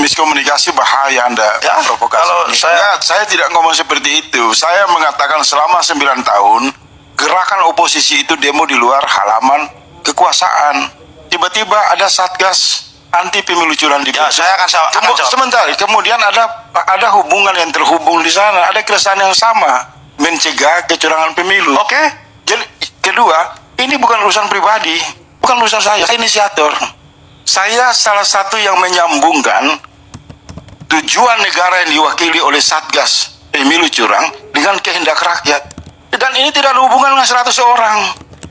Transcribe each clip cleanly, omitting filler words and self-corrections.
miskomunikasi bahaya Anda Ya, provokasi. kalau saya tidak ngomong seperti itu. Saya mengatakan selama 9 tahun gerakan oposisi itu demo di luar halaman kekuasaan. Tiba-tiba ada Satgas anti pemilu curang di saya akan jawab. Sebentar, kemudian ada hubungan yang terhubung di sana, ada keresahan yang sama, mencegah kecurangan pemilu. Oke. Jadi kedua, ini bukan urusan pribadi, bukan urusan saya inisiator. Saya salah satu yang menyambungkan tujuan negara yang diwakili oleh Satgas pemilu curang dengan kehendak rakyat. Dan ini tidak ada hubungan dengan 100 orang.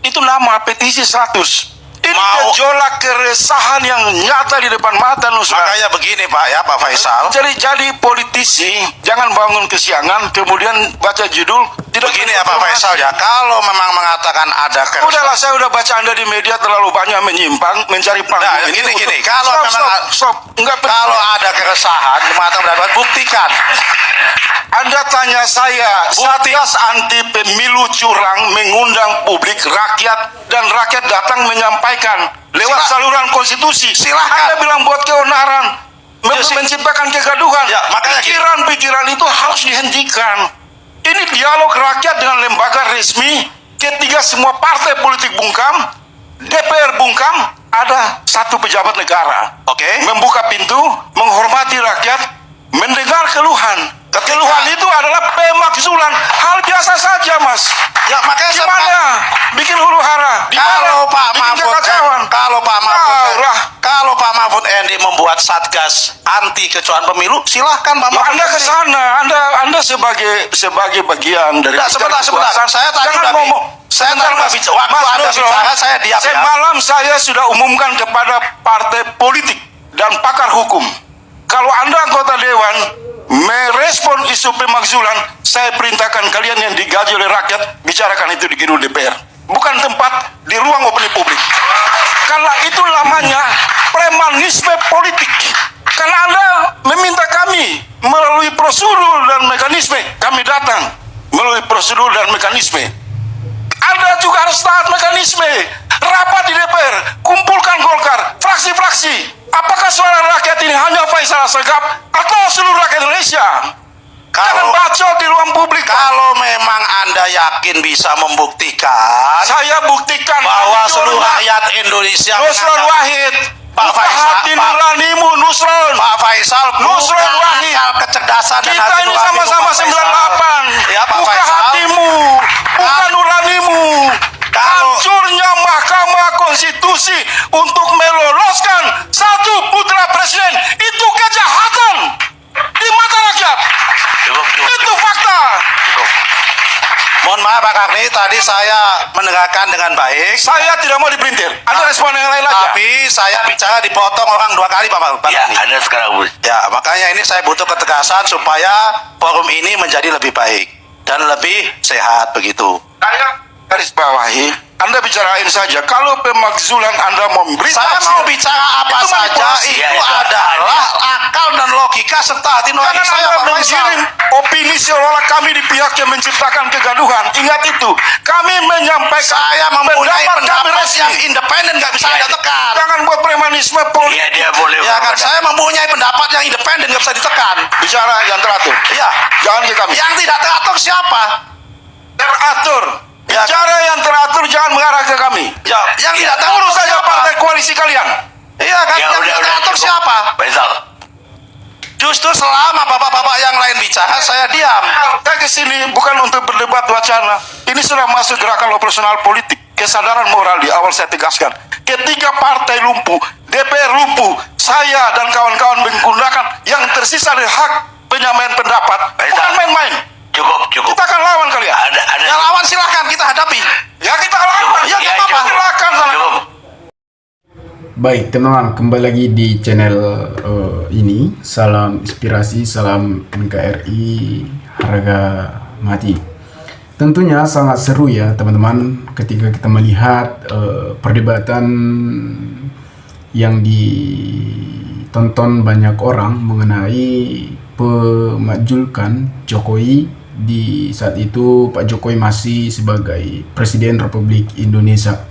Itu nama petisi 100. Ini gejolak keresahan yang nyata di depan mata Nusra. Makanya begini Pak ya, Pak Faisal. Jadi politisi jangan bangun kesiangan kemudian baca judul. Begini ya Pak Faisal ya, kalau memang mengatakan ada keresahan. Udahlah, saya udah baca Anda di media terlalu banyak menyimpang, mencari panggung. Nah, gini. Kalau kalau ada keresahan, mengatakan buktikan. Anda tanya saya, Satgas anti pemilu curang mengundang publik rakyat dan rakyat datang menyampaikan lewat saluran konstitusi. Silahkan. Anda bilang buat keonaran, menciptakan kegaduhan. Ya, makanya pikiran-pikiran itu harus dihentikan. Ini dialog rakyat dengan lembaga resmi. Ketiga semua partai politik bungkam, DPR bungkam, ada satu pejabat negara. Oke. Membuka pintu, menghormati rakyat, mendengar keluhan. Keluhan itu adalah pemakzulan, hal biasa saja, Mas. Ya makanya Di mana bikin huru hara? Kalau Pak Mahfud MD membuat Satgas anti kecurangan pemilu, silahkan Pak Mahfud. Anda ke sana, Anda sebagai bagian dari. Sebentar. Saya tadi jangan ngomong. Saya nggak bicara. Waktu Anda bicara, saya diam. Semalam saya sudah umumkan kepada partai politik dan pakar hukum. Kalau Anda anggota dewan merespon isu pemakzulan, saya perintahkan kalian yang digaji oleh rakyat bicarakan itu di gedung DPR, bukan tempat di ruang opini publik. Karena itu namanya premanisme politik. Karena Anda meminta kami melalui prosedur dan mekanisme, kami datang melalui prosedur dan mekanisme. Anda juga harus taat mekanisme. Rapat di DPR, kumpulkan Golkar, fraksi-fraksi. Apakah suara rakyat ini hanya Faisal Asegaf atau seluruh rakyat Indonesia? Jangan bacot di ruang publik. Kalau memang Anda yakin bisa membuktikan, saya buktikan bahwa seluruh rakyat Indonesia. Nusron Wahid, Pak Faisal, hati nuranimu Nusron. Pak Faisal, Nusron Wahid, kecerdasan dan kita ini sama-sama 98. Ya Pak buka Faisal, hatimu, buka nuranimu. Hancurnya Mahkamah Konstitusi untuk meloloskan satu putra presiden itu kejahatan di mata rakyat. Itu fakta. Mohon maaf Pak Karni, tadi saya mendengarkan dengan baik. Saya tidak mau dipelintir. Anda respon yang lain aja. Tapi saya bicara dipotong orang 2 kali Pak Karni. Ya, Anda sekarang ya, makanya ini saya butuh ketegasan supaya forum ini menjadi lebih baik dan lebih sehat begitu. Saya garis bawahi, Anda bicarain saja. Kalau pemakzulan Anda memberi saya mau bicara apa saja itu adalah akal dan logika serta hati nurani saya. Anda menggiring opini seolah kami di pihak yang menciptakan kegaduhan. Ingat itu. Kami menyampaikan saya mempunyai pendapat yang independen, nggak bisa Anda tekan. Jangan buat premanisme politik. Iya, dia boleh. Ya kan, saya mempunyai pendapat yang independen, nggak bisa ditekan. Bicara yang teratur. Iya. Jangan ke kami. Yang tidak teratur siapa? Teratur. Ya, bicara yang teratur, jangan mengarah ke kami. Ya, yang tidak teratur urus saja partai koalisi kalian. Iya kan, ya, yang tidak teratur siapa? Faisal. Justru selama bapak-bapak yang lain bicara, saya diam. Saya kesini bukan untuk berdebat wacana. Ini sudah masuk gerakan operasional politik. Kesadaran moral di awal saya tegaskan. Ketika partai lumpuh, DPR lumpuh, saya dan kawan-kawan menggunakan yang tersisa dari hak penyampaian pendapat. Bukan main-main. Cukup. Kita akan lawan kalian. Yang lawan silahkan kita hadapi. Ya kita lawan. Ya kita silakan. Baik teman-teman, kembali lagi di channel ini. Salam inspirasi, salam NKRI, harga mati. Tentunya sangat seru ya teman-teman ketika kita melihat perdebatan yang ditonton banyak orang mengenai pemakzulkan Jokowi. Di saat itu Pak Jokowi masih sebagai Presiden Republik Indonesia.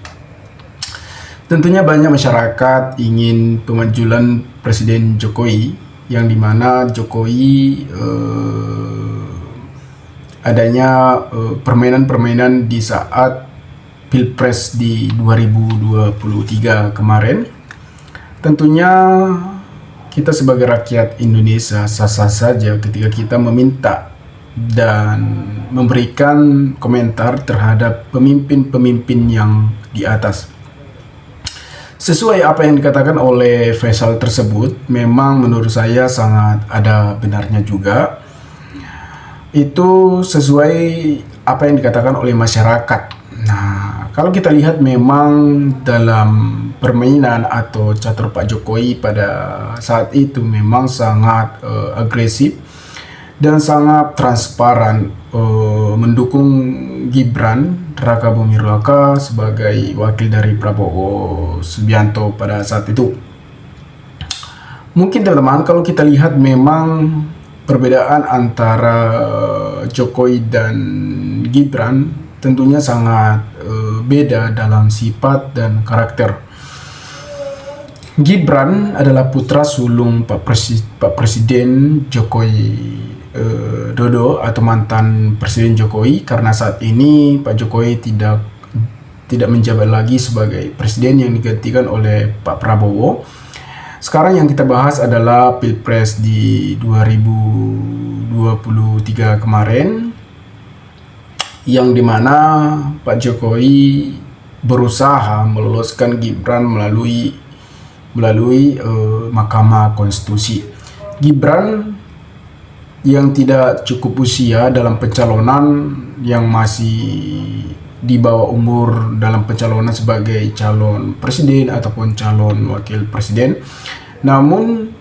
Tentunya banyak masyarakat ingin pemakzulan Presiden Jokowi yang dimana Jokowi adanya permainan-permainan di saat Pilpres di 2023 kemarin. Tentunya kita sebagai rakyat Indonesia sah-sah saja ketika kita meminta dan memberikan komentar terhadap pemimpin-pemimpin yang di atas. Sesuai apa yang dikatakan oleh Faisal tersebut, memang menurut saya sangat ada benarnya juga. Itu sesuai apa yang dikatakan oleh masyarakat. Nah, kalau kita lihat memang dalam permainan atau catur Pak Jokowi pada saat itu memang sangat agresif dan sangat transparan mendukung Gibran Raka Buming Raka sebagai wakil dari Prabowo Subianto pada saat itu. Mungkin teman-teman kalau kita lihat memang perbedaan antara Jokowi dan Gibran tentunya sangat beda dalam sifat dan karakter. Gibran adalah putra sulung Pak Presiden Jokowi Dodo atau mantan Presiden Jokowi, karena saat ini Pak Jokowi tidak menjabat lagi sebagai presiden yang digantikan oleh Pak Prabowo. Sekarang yang kita bahas adalah Pilpres di 2023 kemarin, yang dimana Pak Jokowi berusaha meloloskan Gibran melalui Mahkamah Konstitusi. Gibran yang tidak cukup usia dalam pencalonan, yang masih di bawah umur dalam pencalonan sebagai calon presiden ataupun calon wakil presiden. Namun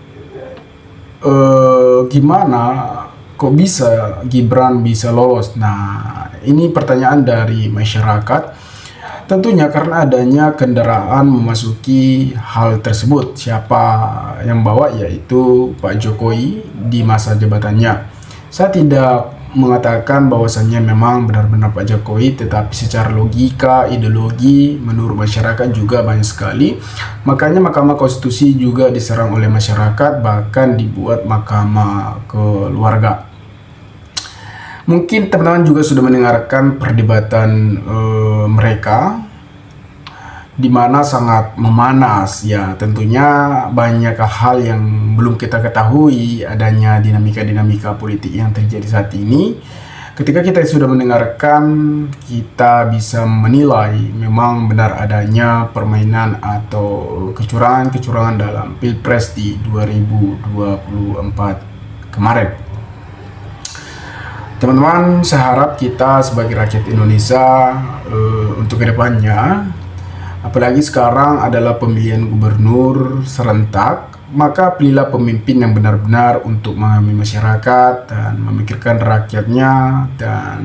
gimana kok bisa Gibran bisa lolos? Nah, ini pertanyaan dari masyarakat. Tentunya karena adanya kendaraan memasuki hal tersebut. Siapa yang bawa? Yaitu Pak Jokowi di masa jabatannya. Saya tidak mengatakan bahwasannya memang benar-benar Pak Jokowi, tetapi secara logika, ideologi, menurut masyarakat juga banyak sekali. Makanya Mahkamah Konstitusi juga diserang oleh masyarakat, bahkan dibuat mahkamah keluarga. Mungkin teman-teman juga sudah mendengarkan perdebatan mereka, di mana sangat memanas. Ya, tentunya banyak hal yang belum kita ketahui, adanya dinamika-dinamika politik yang terjadi saat ini. Ketika kita sudah mendengarkan, kita bisa menilai memang benar adanya permainan atau kecurangan-kecurangan dalam Pilpres di 2024 kemarin. Teman-teman, saya harap kita sebagai rakyat Indonesia untuk kedepannya, apalagi sekarang adalah pemilihan gubernur serentak, maka pilihlah pemimpin yang benar-benar untuk mengambil masyarakat dan memikirkan rakyatnya dan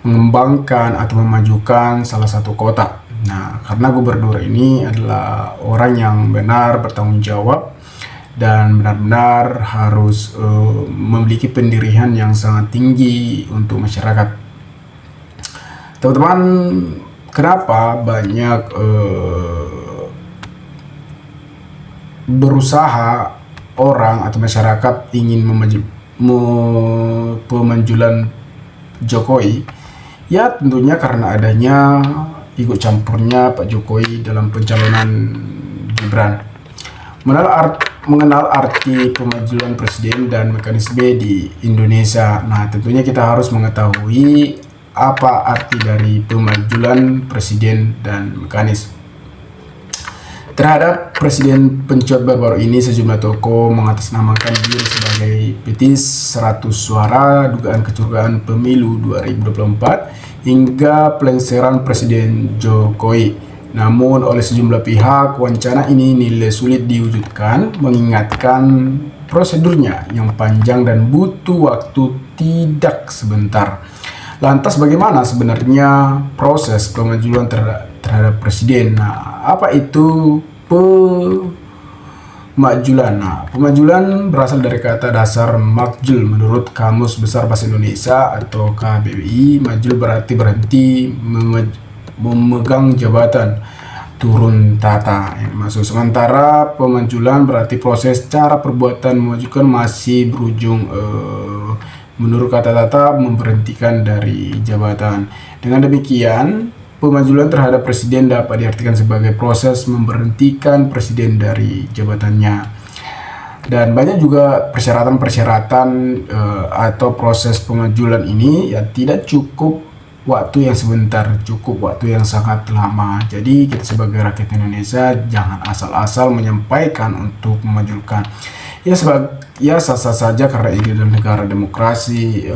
mengembangkan atau memajukan salah satu kota. Nah, karena gubernur ini adalah orang yang benar bertanggung jawab dan benar-benar harus memiliki pendirian yang sangat tinggi untuk masyarakat. Teman-teman, kenapa banyak berusaha orang atau masyarakat ingin pemanjulan Jokowi? Ya, tentunya karena adanya ikut campurnya Pak Jokowi dalam pencalonan Gibran. Mengenal arti pemajulan presiden dan mekanisme di Indonesia. Nah, tentunya kita harus mengetahui apa arti dari pemajulan presiden dan mekanisme. Terhadap presiden penjabat baru ini, sejumlah tokoh mengatasnamakan diri sebagai petis 100 suara dugaan kecurangan pemilu 2024 hingga pelengseran Presiden Jokowi. Namun oleh sejumlah pihak, wacana ini nilai sulit diwujudkan, mengingatkan prosedurnya yang panjang dan butuh waktu tidak sebentar. Lantas bagaimana sebenarnya proses pemajulan terhadap presiden? Nah, apa itu pemajulan? Nah, pemajulan berasal dari kata dasar makjul menurut Kamus Besar Bahasa Indonesia atau KBBI. Majul berarti berhenti memegang jabatan. turun tata. Maksud sementara pemanjulan berarti proses cara perbuatan memajukan masih berujung menurut kata Tata memberhentikan dari jabatan. Dengan demikian, pemajulan terhadap presiden dapat diartikan sebagai proses memberhentikan presiden dari jabatannya. Dan banyak juga persyaratan-persyaratan atau proses pemajulan ini ya tidak cukup waktu yang sebentar, cukup waktu yang sangat lama. Jadi kita sebagai rakyat Indonesia jangan asal-asal menyampaikan untuk memajukan. Ya sah-sah saja karena ini adalah negara demokrasi.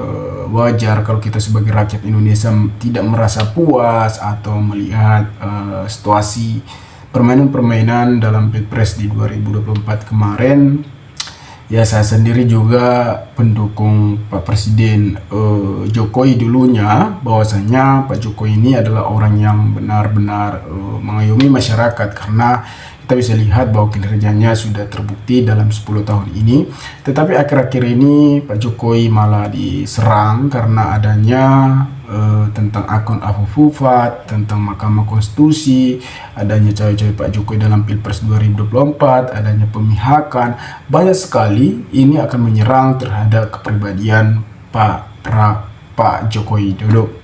Wajar kalau kita sebagai rakyat Indonesia tidak merasa puas atau melihat situasi permainan-permainan dalam Pilpres di 2024 kemarin. Ya, saya sendiri juga pendukung Pak Presiden Jokowi dulunya, bahwasanya Pak Jokowi ini adalah orang yang benar-benar mengayomi masyarakat, karena kita bisa lihat bahwa kinerjanya sudah terbukti dalam 10 tahun ini. Tetapi akhir-akhir ini Pak Jokowi malah diserang karena adanya tentang akun Abu Fufat, tentang Mahkamah Konstitusi, adanya cawe-cawe Pak Jokowi dalam Pilpres 2024, adanya pemihakan. Banyak sekali ini akan menyerang terhadap kepribadian Pak Jokowi Dodo.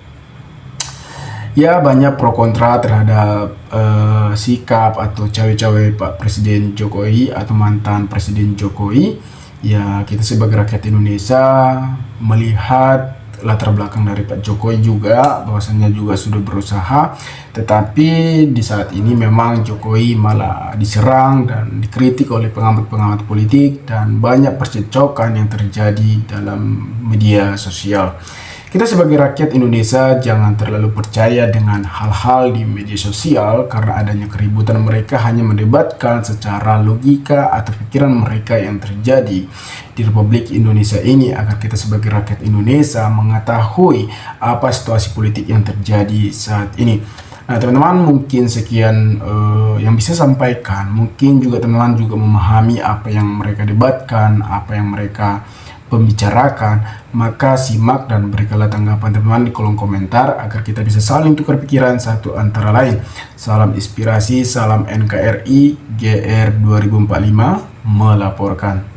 Ya, banyak pro kontra terhadap sikap atau cawe-cawe Pak Presiden Jokowi atau mantan Presiden Jokowi. Ya, kita sebagai rakyat Indonesia melihat latar belakang dari Pak Jokowi juga, bahwasannya juga sudah berusaha, tetapi di saat ini memang Jokowi malah diserang dan dikritik oleh pengamat-pengamat politik, dan banyak percecokan yang terjadi dalam media sosial. Kita sebagai rakyat Indonesia jangan terlalu percaya dengan hal-hal di media sosial, karena adanya keributan mereka hanya mendebatkan secara logika atau pikiran mereka yang terjadi di Republik Indonesia ini, agar kita sebagai rakyat Indonesia mengetahui apa situasi politik yang terjadi saat ini. Nah, teman-teman, mungkin sekian yang bisa sampaikan. Mungkin juga teman-teman juga memahami apa yang mereka debatkan, apa yang mereka pembicarakan, maka simak dan berikanlah tanggapan teman-teman di kolom komentar agar kita bisa saling tukar pikiran satu antara lain. Salam inspirasi, salam NKRI, GR 2045 melaporkan.